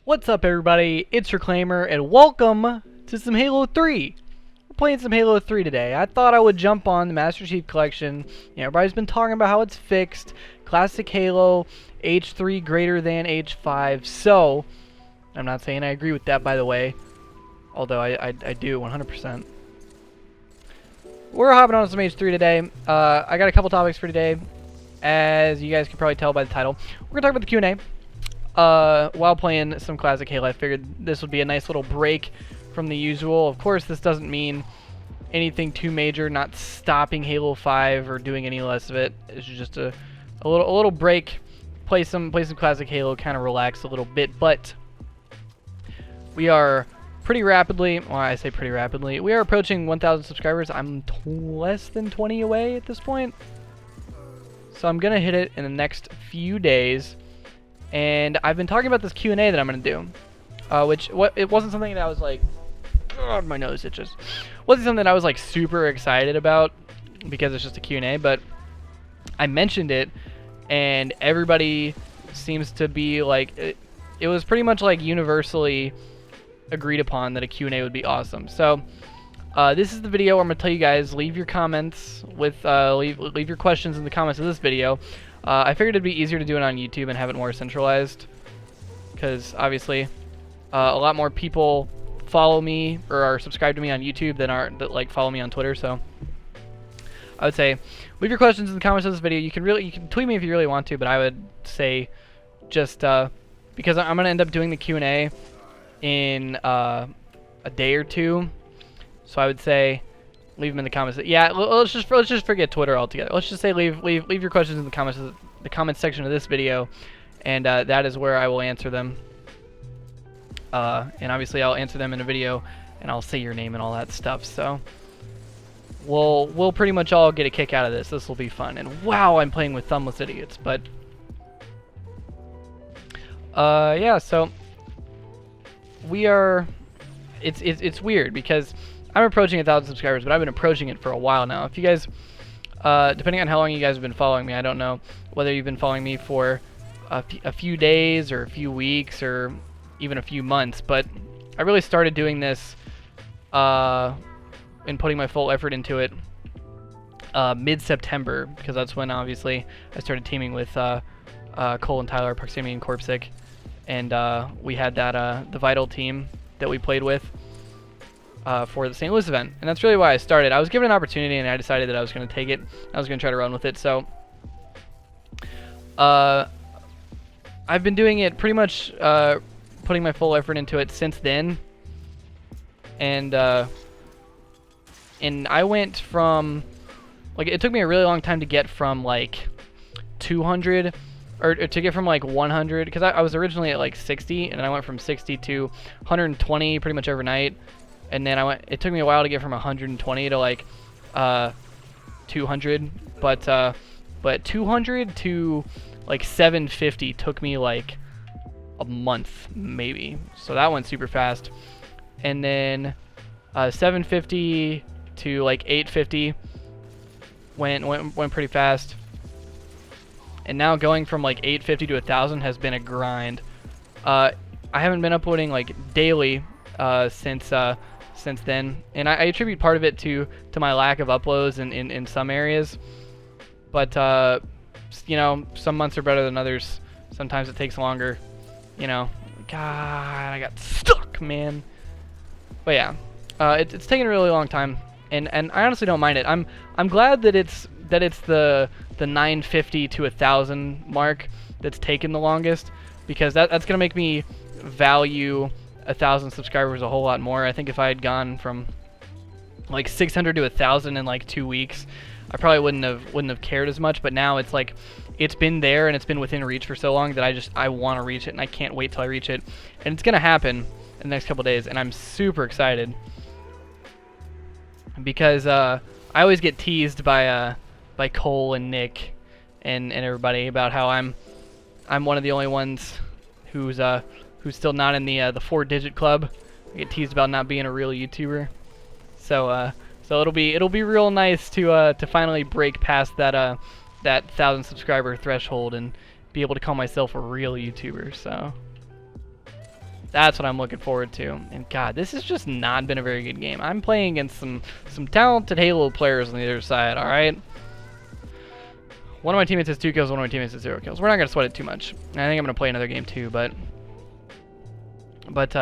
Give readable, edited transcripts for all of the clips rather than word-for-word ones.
What's up, everybody? It's Reclaimer, and welcome to some Halo 3. We're playing some Halo 3 today. I thought I would jump on the Master Chief Collection. You know, everybody's been talking about how it's fixed. Classic Halo, H3 greater than H5. So, I'm not saying I agree with that, by the way. Although I do, 100%. We're hopping on some H3 today. I got a couple topics for today. As you guys can probably tell by the title. We're going to talk about the Q&A. While playing some classic Halo, I figured this would be a nice little break from the usual. Of course, this doesn't mean anything too major, not stopping Halo 5 or doing any less of it. It's just a little break, play some classic Halo, kind of relax a little bit. But we are pretty rapidly, well, I say pretty rapidly, we are approaching 1,000 subscribers. I'm less than 20 away at this point. So I'm gonna hit it in the next few days. And I've been talking about this Q&A that I'm going to do, it wasn't something that I was like, God, my nose itches. Wasn't something that I was like super excited about because it's just a Q&A, but I mentioned it and everybody seems to be like, it was pretty much like universally agreed upon that a Q&A would be awesome. So this is the video where I'm going to tell you guys, leave your comments with, leave your questions in the comments of this video. I figured it'd be easier to do it on YouTube and have it more centralized, because obviously a lot more people follow me or are subscribed to me on YouTube than that follow me on Twitter. So I would say leave your questions in the comments of this video. You can tweet me if you really want to, but I would say just because I'm gonna end up doing the Q&A in a day or two, so I would say leave them in the comments. Yeah, let's just forget Twitter altogether. Let's just say leave your questions in the comments section of this video, and that is where I will answer them. And obviously I'll answer them in a video, and I'll say your name and all that stuff. So we'll pretty much all get a kick out of this. This will be fun. And wow, I'm playing with thumbless idiots. But yeah, so we are. It's weird because I'm approaching 1,000 subscribers, but I've been approaching it for a while now. If you guys, depending on how long you guys have been following me, I don't know whether you've been following me for a few days or a few weeks or even a few months, but I really started doing this and putting my full effort into it mid-September, because that's when obviously I started teaming with Cole and Tyler, Proximity and Corpsic, and we had that the Vital team that we played with for the St. Louis event, and that's really why I started. I was given an opportunity, and I decided that I was going to take it. I was going to try to run with it. So, I've been doing it pretty much, putting my full effort into it since then, and I went from, like, it took me a really long time to get from like 200. Or to get from like 100, because I was originally at like 60, and then I went from 60 to 120 pretty much overnight, and then it took me a while to get from 120 to like 200, but 200 to like 750 took me like a month maybe, so that went super fast. And then 750 to like 850 went pretty fast. And now going from like 850 to 1,000 has been a grind. I haven't been uploading like daily since then, and I attribute part of it to my lack of uploads in some areas. But you know, some months are better than others. Sometimes it takes longer. You know, God, I got stuck, man. But yeah, it's taken a really long time, and I honestly don't mind it. I'm glad that it's the 950 to 1,000 mark that's taken the longest, because that's gonna make me value 1,000 subscribers a whole lot more. I think if I had gone from like 600 to 1,000 in like 2 weeks, I probably wouldn't have cared as much. But now it's like it's been there and it's been within reach for so long that I want to reach it, and I can't wait till I reach it, and it's gonna happen in the next couple days, and I'm super excited because I always get teased by Cole and Nick and everybody about how I'm one of the only ones who's still not in the 4-digit club. I get teased about not being a real YouTuber. So it'll be real nice to finally break past that 1,000 subscriber threshold and be able to call myself a real YouTuber. So That's what I'm looking forward to. And God, this has just not been a very good game. I'm playing against some talented Halo players on the other side, alright? One of my teammates has 2 kills, one of my teammates has 0 kills. We're not going to sweat it too much. And I think I'm going to play another game too, but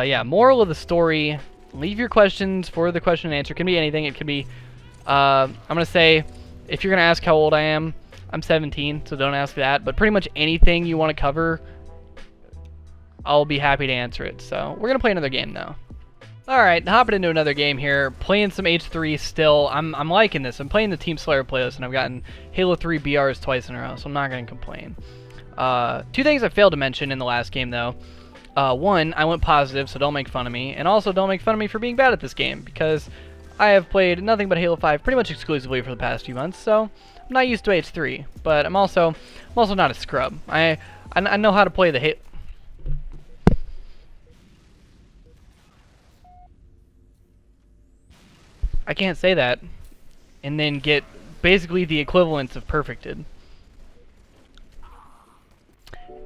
yeah, moral of the story, leave your questions for the question and answer. It can be anything. It could be, I'm going to say, if you're going to ask how old I am, I'm 17, so don't ask that. But pretty much anything you want to cover, I'll be happy to answer it. So we're going to play another game now. Alright, hopping into another game here, playing some H3 still. I'm liking this. I'm playing the Team Slayer playlist, and I've gotten Halo 3 BRs twice in a row, so I'm not going to complain. 2 things I failed to mention in the last game, though. 1, I went positive, so don't make fun of me, and also don't make fun of me for being bad at this game, because I have played nothing but Halo 5 pretty much exclusively for the past few months, so I'm not used to H3, but I'm also not a scrub. I know how to play the Halo. I can't say that and then get basically the equivalence of perfected.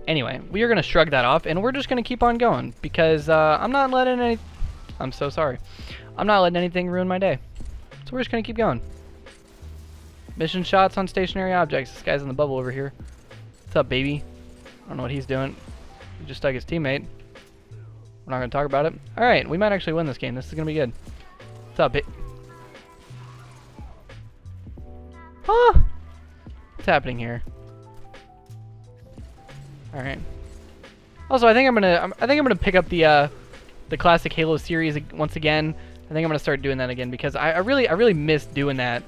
Anyway, we are going to shrug that off, and we're just going to keep on going, because I'm not letting any... I'm so sorry. I'm not letting anything ruin my day. So we're just going to keep going. Mission shots on stationary objects. This guy's in the bubble over here. What's up, baby? I don't know what he's doing. He just stuck his teammate. We're not going to talk about it. Alright, we might actually win this game. This is going to be good. What's up, Huh? What's happening here? All right. Also, I think I'm gonna pick up the classic Halo series once again. I think I'm gonna start doing that again because I really miss doing that.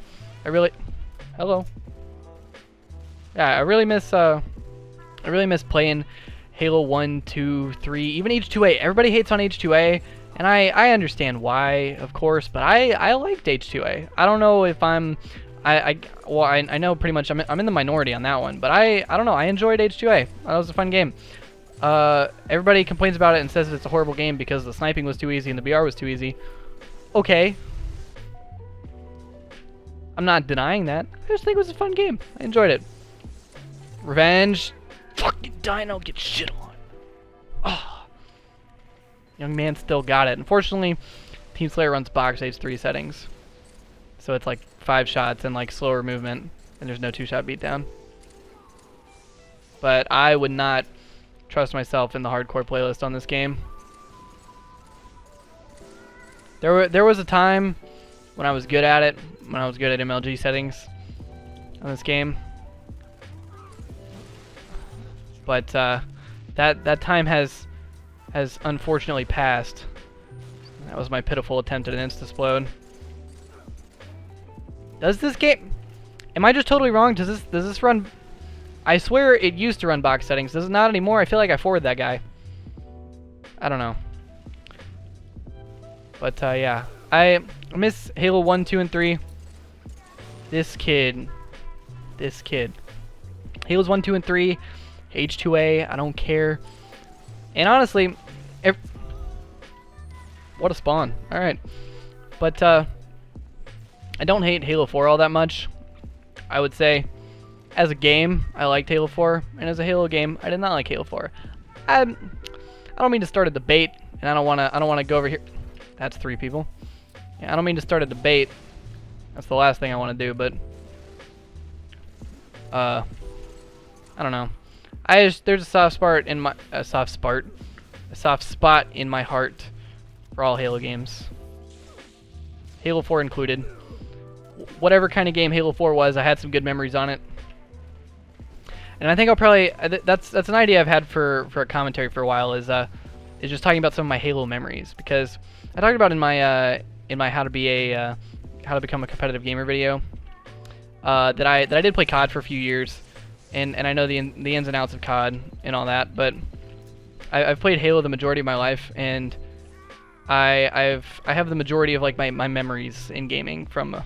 Hello. Yeah, I really miss playing Halo 1, 2, 3, even H2A. Everybody hates on H2A, and I understand why, of course, but I liked H2A. I don't know if I know pretty much I'm in the minority on that one, but I don't know. I enjoyed H2A. That was a fun game. Everybody complains about it and says it's a horrible game because the sniping was too easy and the BR was too easy. Okay. I'm not denying that. I just think it was a fun game. I enjoyed it. Revenge. Fucking Dino, get shit on. Oh. Young man still got it. Unfortunately, Team Slayer runs box H3 settings. So it's like 5 shots and like slower movement, and there's no 2-shot beatdown. But I would not trust myself in the hardcore playlist on this game. There was a time when I was good at it, when I was good at MLG settings on this game. But that time has unfortunately passed. That was my pitiful attempt at an insta-explode. Does this game... Am I just totally wrong? Does this run... I swear it used to run box settings. Does it not anymore? I feel like I forwarded that guy. I don't know. But, yeah. I miss Halo 1, 2, and 3. This kid. Halos 1, 2, and 3. H2A. I don't care. And honestly... What a spawn. Alright. But, I don't hate Halo 4 all that much. I would say, as a game, I liked Halo 4, and as a Halo game, I did not like Halo 4. I don't mean to start a debate, and I don't wanna go over here. That's 3 people. Yeah, I don't mean to start a debate. That's the last thing I want to do, but I don't know. There's a soft spot in my heart for all Halo games. Halo 4 included. Whatever kind of game Halo 4 was, I had some good memories on it. And I think I'll probably... That's an idea I've had for a commentary for a while, is just talking about some of my Halo memories. Because I talked about in my how to become a competitive gamer video, that I did play COD for a few years, and I know the ins and outs of COD and all that, but I've played Halo the majority of my life, and I have the majority of like my memories in gaming from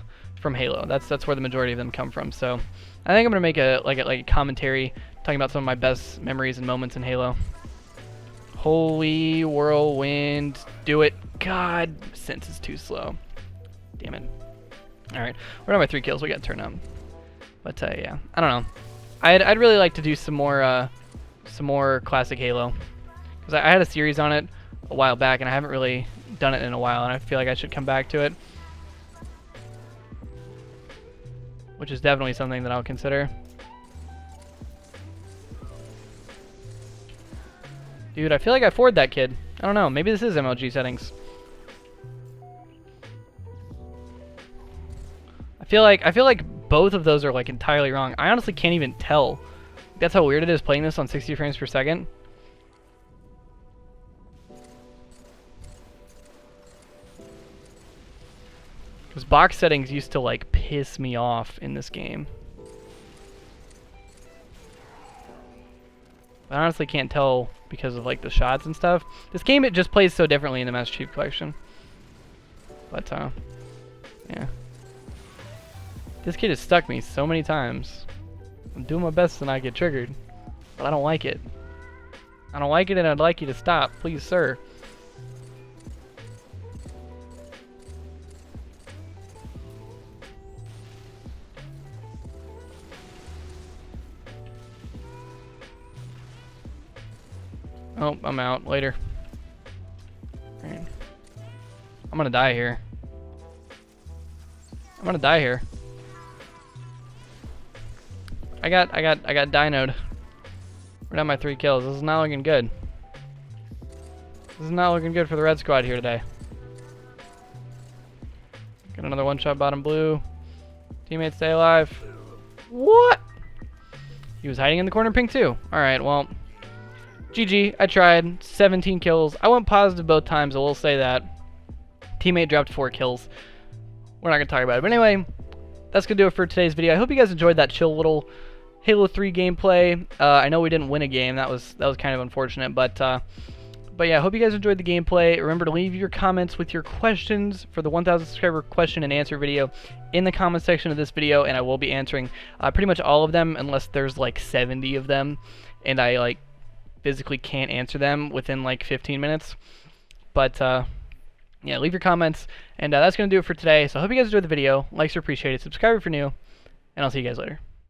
Halo. That's where the majority of them come from. So I think I'm gonna make a commentary talking about some of my best memories and moments in Halo. Holy whirlwind, do it! God, sense is too slow. Damn it. All right, we're on my 3 kills. We got to turn up. But yeah, I don't know. I'd really like to do some more classic Halo, because I had a series on it a a while back, and I haven't really done it in a while, and I feel like I should come back to it. Which is definitely something that I'll consider. Dude, I feel like I forward that kid. I don't know, maybe this is MLG settings. I feel like both of those are like entirely wrong. I honestly can't even tell. That's how weird it is playing this on 60 frames per second. Because box settings used to like piss me off in this game. I honestly can't tell because of like the shots and stuff. This game, it just plays so differently in the Master Chief Collection. But yeah. This kid has stuck me so many times. I'm doing my best to not get triggered, but I don't like it. I don't like it, and I'd like you to stop, please, sir. Oh, I'm out. Later. Right. I'm gonna die here. I'm gonna die here. I got dinoed. We're down my 3 kills. This is not looking good. This is not looking good for the red squad here today. Got another one-shot bottom blue. Teammates stay alive. What? He was hiding in the corner pink too. Alright, well. GG. I tried. 17 kills. I went positive both times, I will say that. Teammate dropped 4 kills. We're not going to talk about it. But anyway, that's going to do it for today's video. I hope you guys enjoyed that chill little Halo 3 gameplay. I know we didn't win a game. That was kind of unfortunate, but yeah, I hope you guys enjoyed the gameplay. Remember to leave your comments with your questions for the 1,000 subscriber question and answer video in the comment section of this video, and I will be answering pretty much all of them unless there's like 70 of them and I like physically can't answer them within like 15 minutes. But yeah, leave your comments, and that's going to do it for today. So I hope you guys enjoyed the video. Likes are appreciated. Subscribe if you're new, and I'll see you guys later.